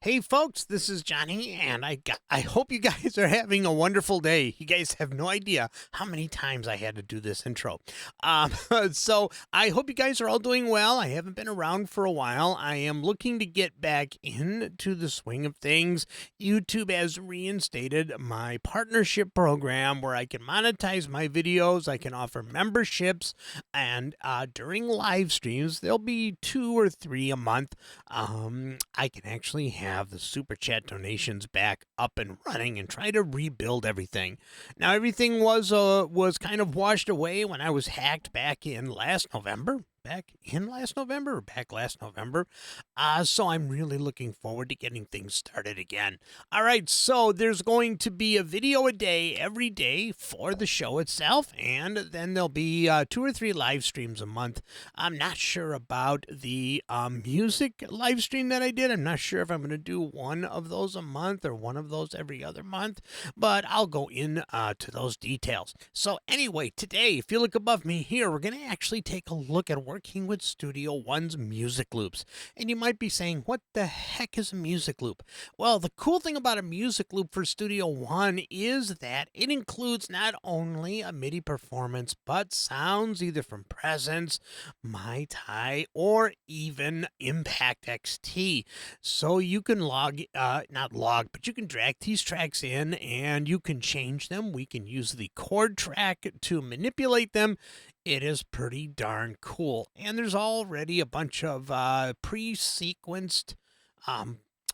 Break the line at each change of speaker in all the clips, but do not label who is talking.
Hey folks, this is Johnny, and I hope you guys are having a wonderful day. You guys have no idea how many times I had to do this intro. Um, so I hope you guys are all doing well. I haven't been around for a while. I am looking to get back into the swing of things. YouTube has reinstated my partnership program where I can monetize my videos. I can offer memberships, and during live streams, there'll be 2 or 3 a month. I can actually have the super chat donations back up and running and try to rebuild everything. Now everything was kind of washed away when I was hacked back last November. Back last November. So I'm really looking forward to getting things started again. All right, so there's going to be a video a day every day for the show itself, and then there'll be 2 or 3 live streams a month. I'm not sure about the music live stream that I did. I'm not sure if I'm going to do one of those a month or one of those every other month, but I'll go in to those details. So anyway, today, if you look above me here, we're going to actually take a look at working with Studio One's Musicloops. And you might be saying, what the heck is a music loop? Well, the cool thing about a music loop for Studio One is that it includes not only a MIDI performance, but sounds either from Presence, Mai Tai, or even Impact XT. So you can not log, but you can drag these tracks in and you can change them. We can use the chord track to manipulate them. It is pretty darn cool. And there's already a bunch of pre-sequenced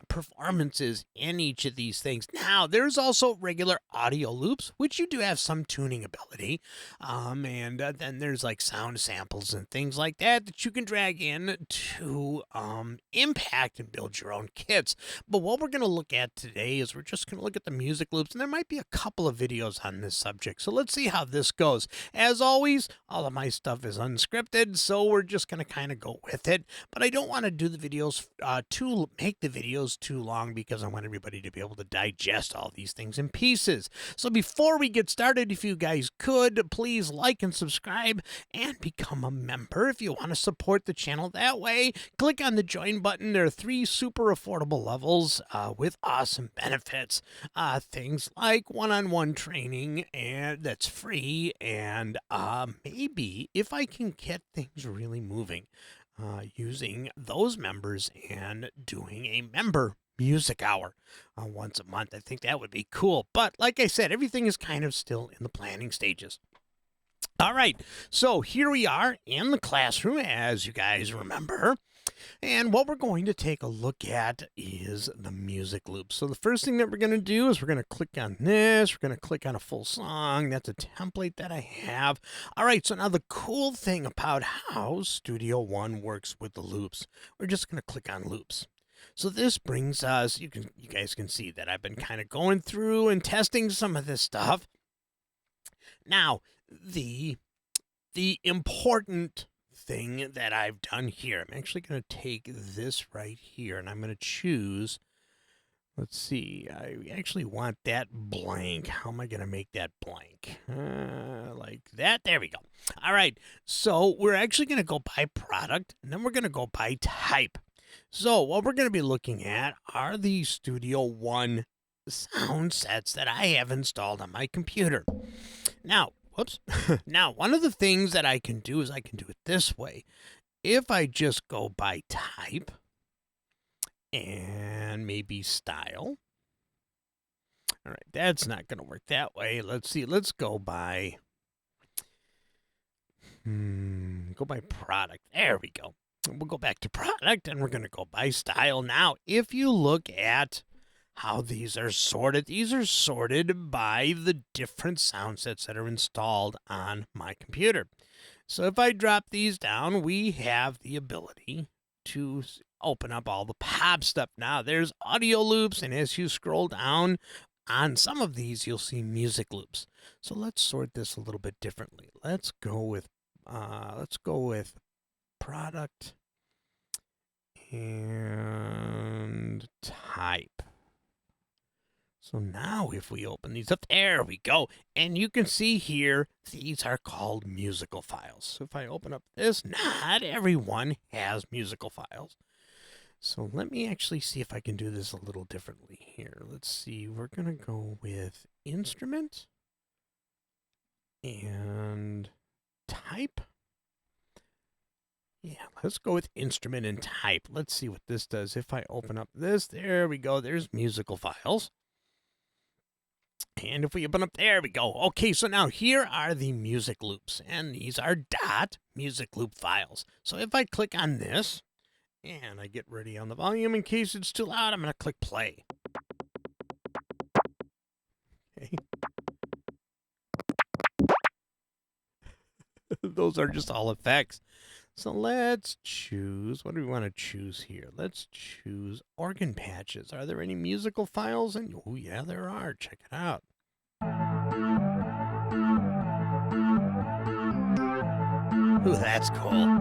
performances in each of these things. Now, there's also regular audio loops, which you do have some tuning ability. And then there's like sound samples and things like that you can drag in to Impact and build your own kits. But what we're going to look at today is we're just going to look at the music loops, and there might be a couple of videos on this subject. So let's see how this goes. As always, all of my stuff is unscripted, so we're just going to kind of go with it. But I don't want to do the videos make the videos too long because I want everybody to be able to digest all these things in pieces. So before we get started, if you guys could, please like and subscribe and become a member if you want to support the channel that way. Click on the join button. There are 3 super affordable levels with awesome benefits. Things like one-on-one training, and that's free, and maybe if I can get things really moving, using those members and doing a member music hour once a month. I think that would be cool. But like I said, everything is kind of still in the planning stages. All right, so here we are in the classroom, as you guys remember. And what we're going to take a look at is the music loop. So the first thing that we're going to do is we're going to click on this. We're going to click on a full song. That's a template that I have. All right, so now the cool thing about how Studio One works with the loops, we're just going to click on loops. So this brings us, you guys can see that I've been kind of going through and testing some of this stuff. Now, the important thing that I've done here, I'm actually going to take this right here and I'm going to choose, let's see, I actually want that blank. How am I going to make that blank? Like that. There we go. All right. So we're actually going to go by product, and then we're going to go by type. So what we're going to be looking at are the Studio One sound sets that I have installed on my computer. Now, whoops. Now, one of the things that I can do is I can do it this way. If I just go by type and maybe style. All right, that's not going to work that way. Let's see. Let's go by product. There we go. We'll go back to product and we're going to go by style. Now, if you look at how these are sorted by the different sound sets that are installed on my computer. So if I drop these down, we have the ability to open up all the pop stuff. Now there's audio loops, and as you scroll down on some of these, you'll see music loops. So let's sort this a little bit differently. Let's go with product and type. So now if we open these up, there we go. And you can see here, these are called musical files. So if I open up this, not everyone has musical files. So let me actually see if I can do this a little differently here. Let's see. We're going to go with instrument and type. Yeah, let's go with instrument and type. Let's see what this does. If I open up this, there we go. There's musical files. And if we open up, there we go. Okay, so now here are the music loops, and these are .music loop files. So if I click on this, and I get ready on the volume in case it's too loud, I'm going to click play. Okay. Those are just all effects. So let's choose, what do we want to choose here? Let's choose organ patches. Are there any musical files? And oh yeah, there are. Check it out. Ooh, that's cool.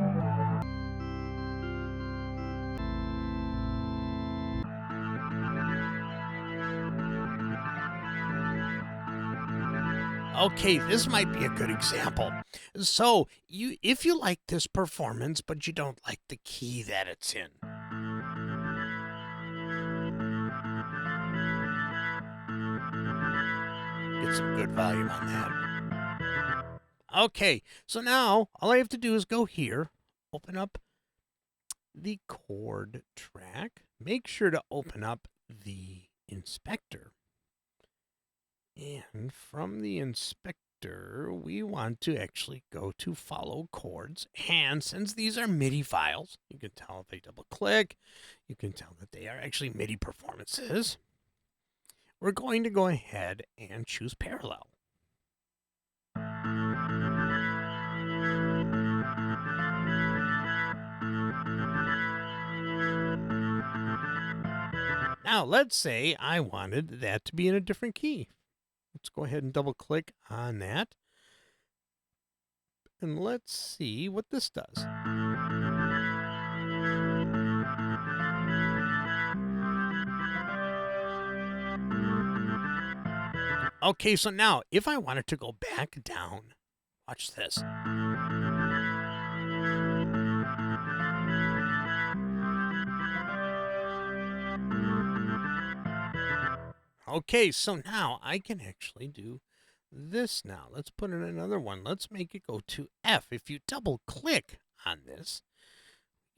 Okay, this might be a good example. So, if you like this performance, but you don't like the key that it's in. Get some good volume on that. Okay, so now all I have to do is go here, open up the chord track, make sure to open up the inspector. And from the inspector, we want to actually go to follow chords. And since these are MIDI files, you can tell if they double click, you can tell that they are actually MIDI performances. We're going to go ahead and choose parallel. Now, let's say I wanted that to be in a different key. Let's go ahead and double click on that. And let's see what this does. Okay, so now if I wanted to go back down, watch this. Okay, so now I can actually do this now. Let's put in another one. Let's make it go to F. If you double click on this,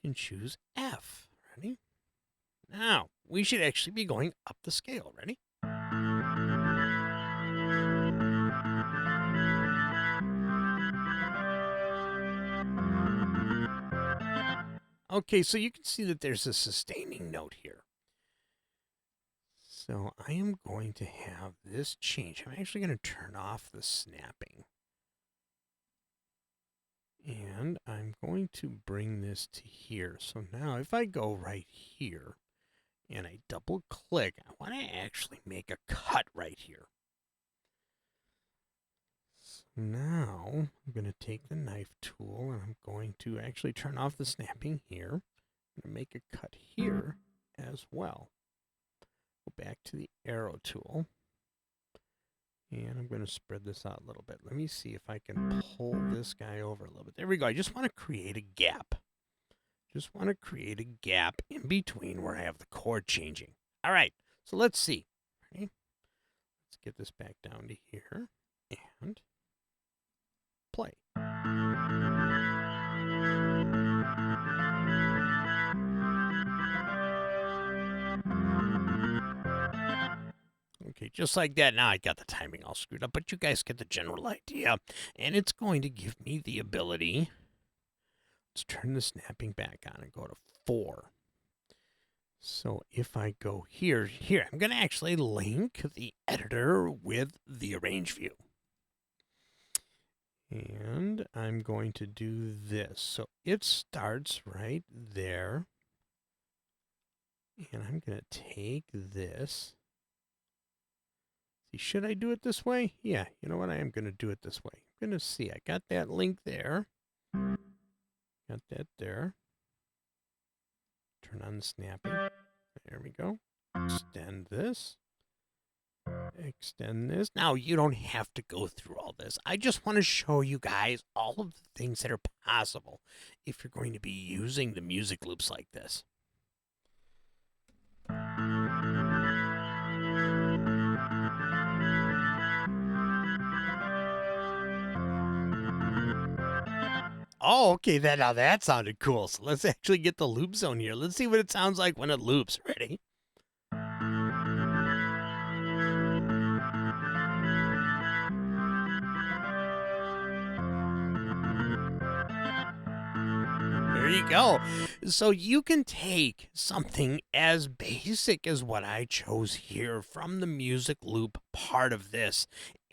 you can choose F. Ready? Now, we should actually be going up the scale. Ready? Okay, so you can see that there's a sustaining note here. So I am going to have this change. I'm actually going to turn off the snapping. And I'm going to bring this to here. So now if I go right here and I double click, I want to actually make a cut right here. So now I'm going to take the knife tool and I'm going to actually turn off the snapping here. I'm going to make a cut here as well. Go back to the arrow tool. And I'm going to spread this out a little bit. Let me see if I can pull this guy over a little bit. There we go. I just want to create a gap. Just want to create a gap in between where I have the chord changing. All right. So let's see. Ready? Let's get this back down to here. And play. Okay, just like that. Now I got the timing all screwed up, but you guys get the general idea. And it's going to give me the ability. Let's turn the snapping back on and go to 4. So if I go here, I'm going to actually link the editor with the arrange view. And I'm going to do this. So it starts right there. And I'm going to take this. See, should I do it this way? Yeah, you know what? I am going to do it this way. I'm going to see. I got that link there. Got that there. Turn on the snapping. There we go. Extend this. Extend this. Now, you don't have to go through all this. I just want to show you guys all of the things that are possible if you're going to be using the music loops like this. Oh, okay. Now that sounded cool. So let's actually get the loop zone here. Let's see what it sounds like when it loops. Ready? There you go. So you can take something as basic as what I chose here from the music loop part of this,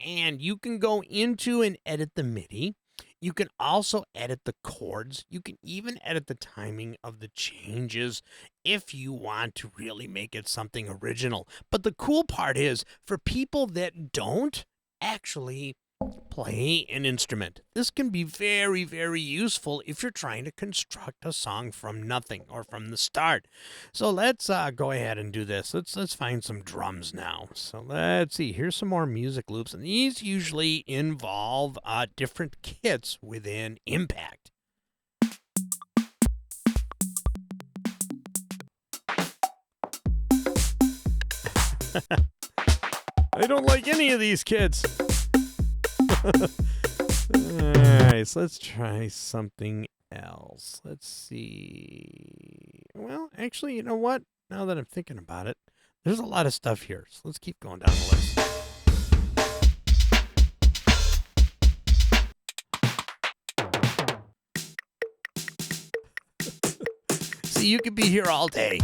and you can go into and edit the MIDI. You can also edit the chords. You can even edit the timing of the changes if you want to really make it something original. But the cool part is for people that don't actually play an instrument, this can be very, very useful if you're trying to construct a song from nothing or from the start. So let's go ahead and do this. Let's find some drums now. So let's see. Here's some more music loops, and these usually involve different kits within Impact. I don't like any of these kits. Alright, so let's try something else. Let's see. Well, actually, you know what? Now that I'm thinking about it, there's a lot of stuff here. So let's keep going down the list. See, you could be here all day.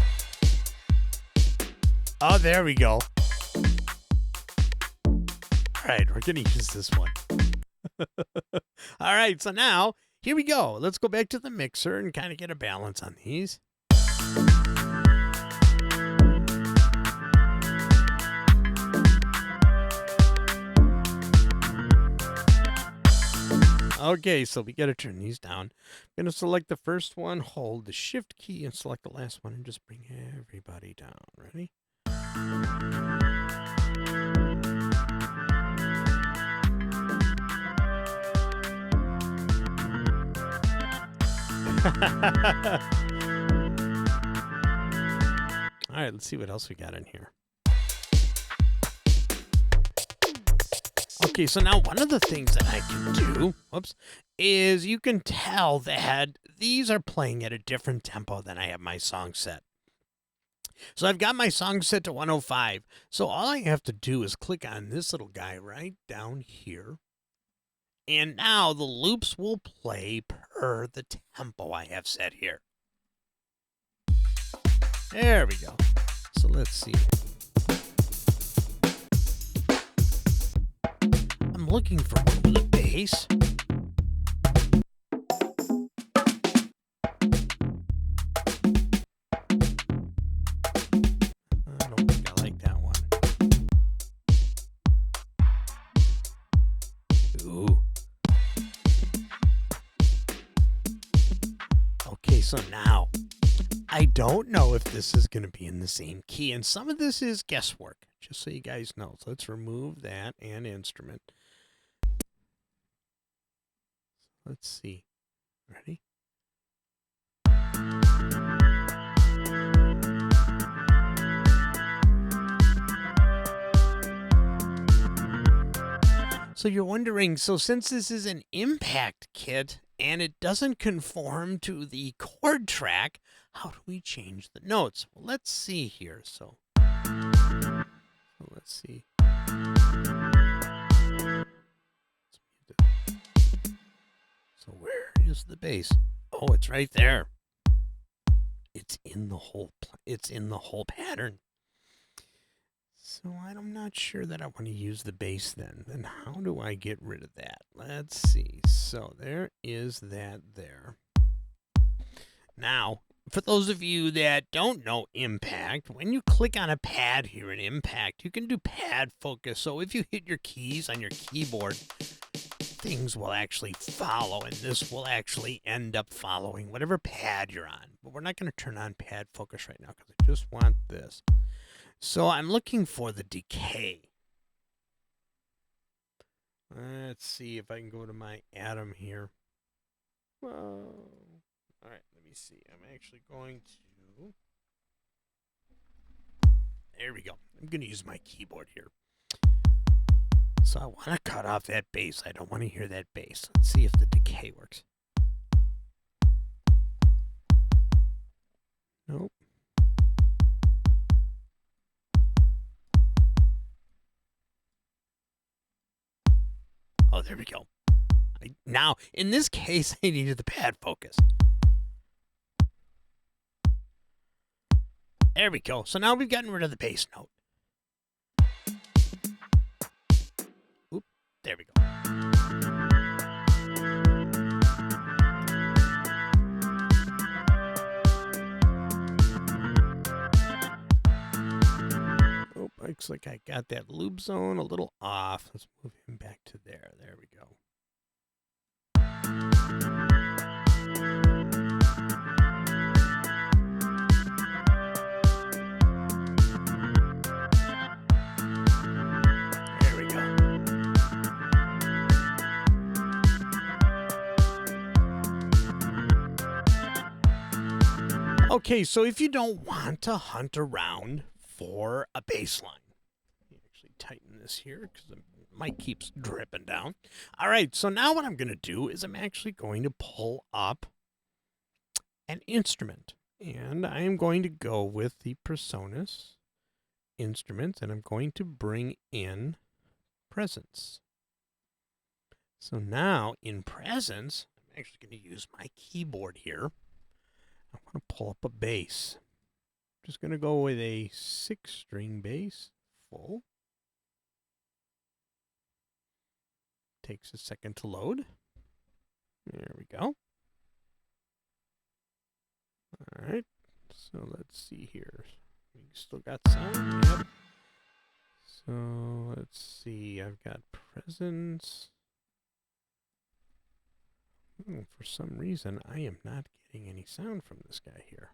Oh, there we go. All right, we're going to use this one. All right, so now, here we go. Let's go back to the mixer and kind of get a balance on these. Okay, so we got to turn these down. I'm going to select the first one, hold the shift key, and select the last one, and just bring everybody down. Ready? All right, let's see what else we got in here. Okay, so now one of the things that I can do, is you can tell that these are playing at a different tempo than I have my song set. So I've got my song set to 105. So all I have to do is click on this little guy right down here. And now the loops will play per the tempo I have set here. There we go. So let's see. I'm looking for the bass. I don't think I like that one. Ooh. Okay, so now I don't know if this is going to be in the same key, and some of this is guesswork, just so you guys know. So let's remove that and instrument. Let's see. Ready? So you're wondering, so since this is an Impact kit and it doesn't conform to the chord track, how do we change the notes? Well, let's see here. So let's see. So where is the bass? Oh, it's right there. It's in the whole pattern. So I'm not sure that I want to use the bass then. Then how do I get rid of that? Let's see. So there is that there. Now, for those of you that don't know Impact, when you click on a pad here in Impact, you can do pad focus. So if you hit your keys on your keyboard, things will actually follow, and this will actually end up following whatever pad you're on. But we're not going to turn on pad focus right now because I just want this. So I'm looking for the decay. Let's see if I can go to my atom here. Whoa. All right, let me see. I'm actually going to... There we go. I'm going to use my keyboard here. So I want to cut off that bass. I don't want to hear that bass. Let's see if the decay works. Nope. Oh, there we go. Now, in this case, I needed the pad focus. There we go. So now we've gotten rid of the bass note. Oop, there we go. Oh, looks like I got that loop zone a little off. Let's move him back to there. There we go. There we go. Okay, so if you don't want to hunt around for a bass line, let me actually tighten this here because the mic keeps dripping down. All right, so now what I'm going to do is I'm actually going to pull up an instrument, and I am going to go with the Presonus instruments, and I'm going to bring in Presence. So now in Presence, I'm actually going to use my keyboard here. I want to pull up a bass. I'm just going to go with a 6-string bass, full. Takes a second to load. There we go. All right, so let's see here. We still got sound. Yep. So let's see. I've got Presence. For some reason, I am not getting any sound from this guy here.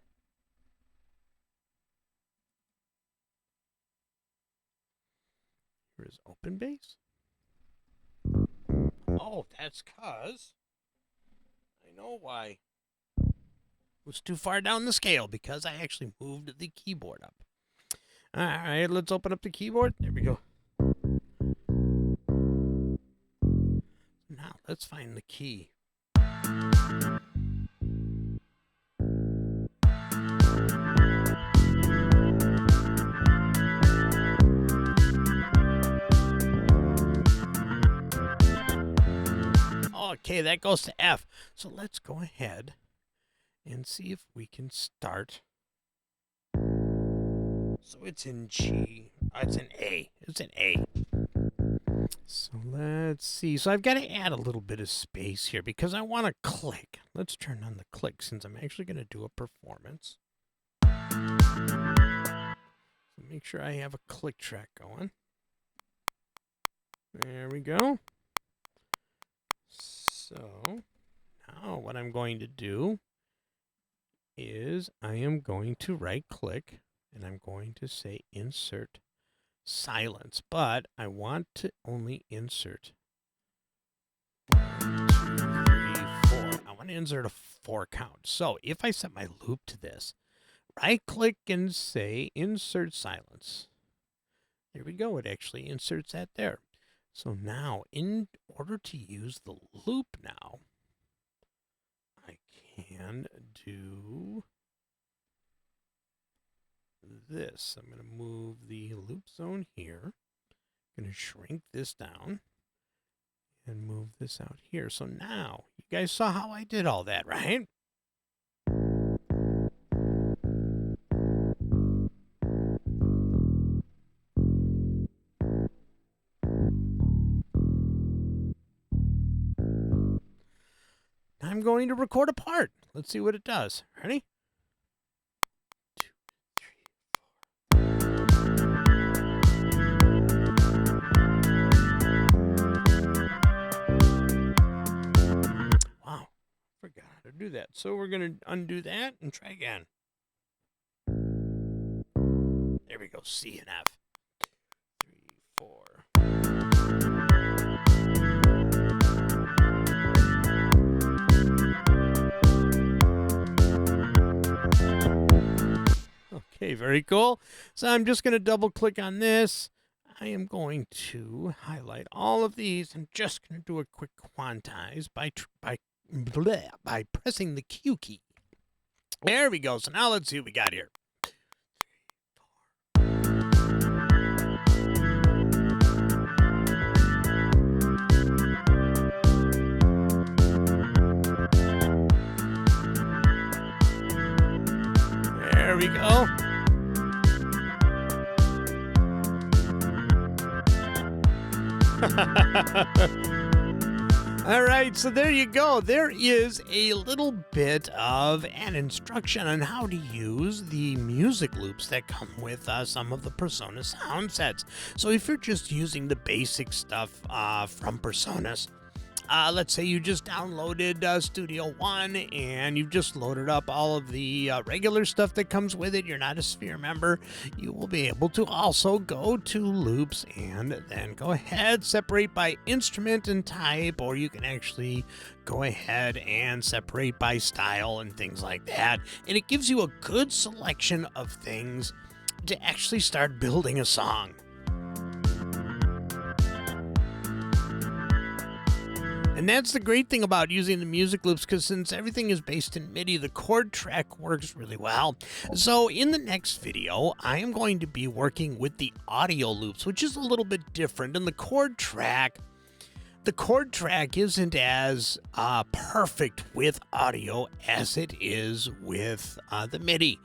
Here is open bass. Oh, that's cause I know why. It was too far down the scale because I actually moved the keyboard up. All right, let's open up the keyboard. There we go. Now let's find the key. Okay, that goes to F. So let's go ahead and see if we can start. So it's in G. It's an A. It's an A. So let's see. So I've got to add a little bit of space here because I want to click. Let's turn on the click since I'm actually going to do a performance. So make sure I have a click track going. There we go. So now what I'm going to do is I am going to right click and I'm going to say insert silence, but I want to only insert 1, 2, 3, 4. I want to insert a 4 count. So if I set my loop to this, right click and say insert silence. There we go. It actually inserts that there. So now, in order to use the loop now, I can do this. I'm going to move the loop zone here. I'm going to shrink this down and move this out here. So now, you guys saw how I did all that, right? I'm going to record a part. Let's see what it does. Ready? 2, 3, 4. Wow, forgot how to do that. So we're going to undo that and try again. There we go, C and F. 2, 3, 4. Okay, very cool. So I'm just going to double click on this. I am going to highlight all of these. I'm just going to do a quick quantize by pressing the Q key. There we go. So now let's see what we got here. There we go. All right, so there you go. There is a little bit of an instruction on how to use the music loops that come with some of the PreSonus sound sets. So if you're just using the basic stuff from PreSonus, let's say you just downloaded Studio One and you've just loaded up all of the regular stuff that comes with it. You're not a Sphere member. You will be able to also go to loops and then go ahead, separate by instrument and type, or you can actually go ahead and separate by style and things like that. And it gives you a good selection of things to actually start building a song. And that's the great thing about using the music loops, because since everything is based in MIDI, the chord track works really well. So in the next video, I am going to be working with the audio loops, which is a little bit different. And the chord track isn't as perfect with audio as it is with the MIDI.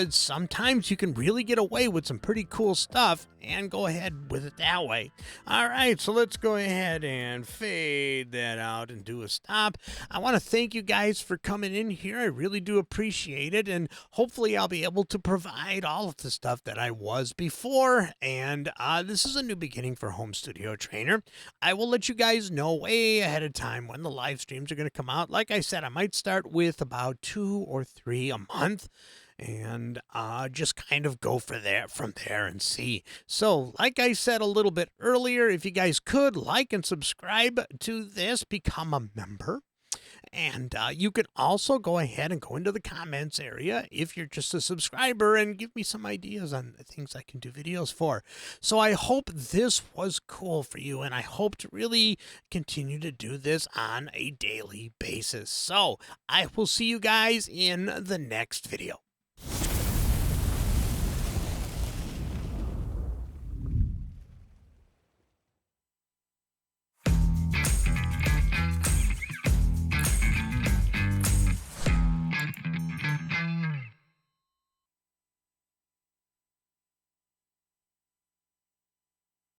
Sometimes you can really get away with some pretty cool stuff and go ahead with it that way. All right, so let's go ahead and fade that out and do a stop. I want to thank you guys for coming in here. I really do appreciate it, and hopefully I'll be able to provide all of the stuff that I was before. And this is a new beginning for Home Studio Trainer. I will let you guys know way ahead of time when the live streams are going to come out. Like I said, I might start with about 2 or 3 a month, and just kind of go from there and see. So like I said a little bit earlier, if you guys could like and subscribe to this, become a member. And you can also go ahead and go into the comments area if you're just a subscriber and give me some ideas on things I can do videos for. So I hope this was cool for you, and I hope to really continue to do this on a daily basis. So I will see you guys in the next video.